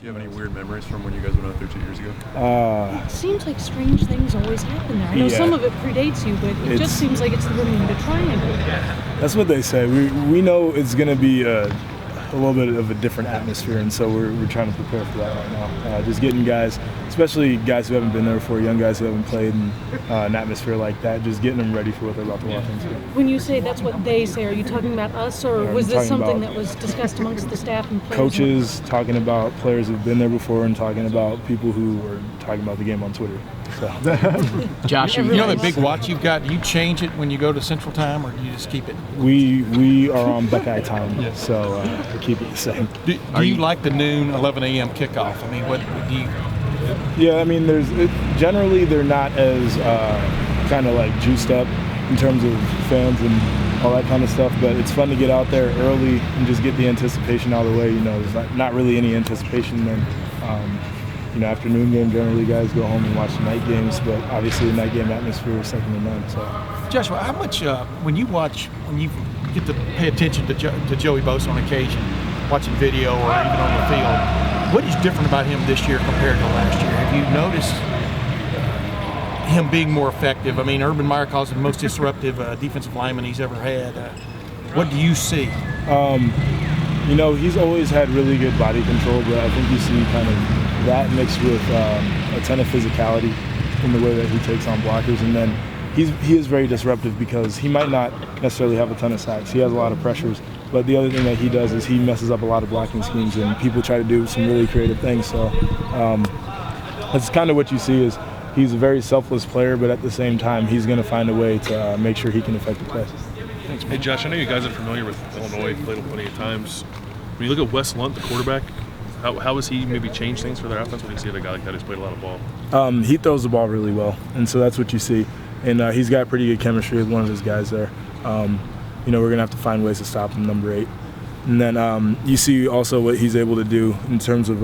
Do you have any weird memories from when you guys went out there 2 years ago? It seems like strange things always happen there. I know some of it predates you, but it just seems like it's the Bermuda Triangle. That's what they say. We know it's going to be a little bit of a different atmosphere, and so we're trying to prepare for that right now. Just getting guys, especially guys who haven't been there before, young guys who haven't played in an atmosphere like that, just getting them ready for what they're about to walk into. When you say that's what they say, are you talking about us, or was this something that was discussed amongst the staff and players? Coaches talking about players who've been there before and talking about people who are talking about the game on Twitter. So. Josh, you know the big watch you've got, do you change it when you go to Central Time, or do you just keep it? We are on Buckeye time, so we keep it the same. Do you like the noon, 11 a.m. kickoff? I mean, what do you? Yeah, I mean, generally they're not as kind of like juiced up in terms of fans and all that kind of stuff, but it's fun to get out there early and just get the anticipation out of the way. You know, there's not really any anticipation then. Afternoon game, generally guys go home and watch the night games, but obviously the night game atmosphere is second to none. So, Joshua, how much when you get to pay attention to Joey Bosa on occasion, watching video or even on the field, what is different about him this year compared to last year? Have you noticed him being more effective? I mean, Urban Meyer calls him the most disruptive defensive lineman he's ever had. What do you see? He's always had really good body control, but I think you see kind of that mixed with a ton of physicality in the way that he takes on blockers. And then he is very disruptive because he might not necessarily have a ton of sacks. He has a lot of pressures. But the other thing that he does is he messes up a lot of blocking schemes, and people try to do some really creative things. So that's kind of what you see is he's a very selfless player, but at the same time, he's going to find a way to make sure he can affect the play. Thanks, man. Hey, Josh, I know you guys are familiar with Illinois, played him plenty of times. When you look at Wes Lunt, the quarterback, how has he maybe changed things for their offense when you see a guy like that who's played a lot of ball? He throws the ball really well, and so that's what you see. And he's got pretty good chemistry with one of his guys there. We're going to have to find ways to stop him, number 8. And then you see also what he's able to do in terms of,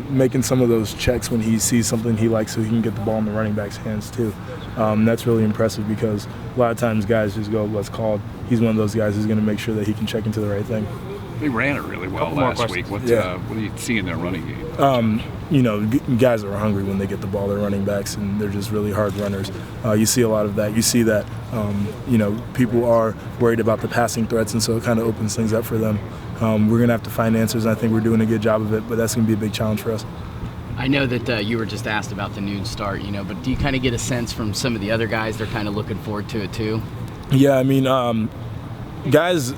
making some of those checks when he sees something he likes so he can get the ball in the running back's hands too. That's really impressive because a lot of times guys just go what's called. He's one of those guys who's going to make sure that he can check into the right thing. They ran it really well last week. What do you see in their running game? Guys are hungry when they get the ball. They're running backs, and they're just really hard runners. You see a lot of that. You see that, people are worried about the passing threats, and so it kind of opens things up for them. We're going to have to find answers, and I think we're doing a good job of it, but that's going to be a big challenge for us. I know that you were just asked about the noon start, but do you kind of get a sense from some of the other guys they're kind of looking forward to it too? Yeah, I mean, guys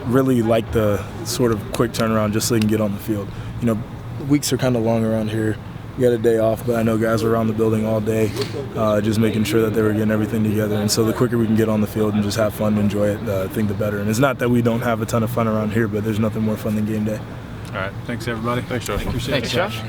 really like the sort of quick turnaround just so they can get on the field. Weeks are kind of long around here. We got a day off, but I know guys were around the building all day just making sure that they were getting everything together. And so the quicker we can get on the field and just have fun and enjoy it, I think the better. And it's not that we don't have a ton of fun around here, but there's nothing more fun than game day. All right. Thanks, everybody. Thanks, Josh. Thanks, Josh.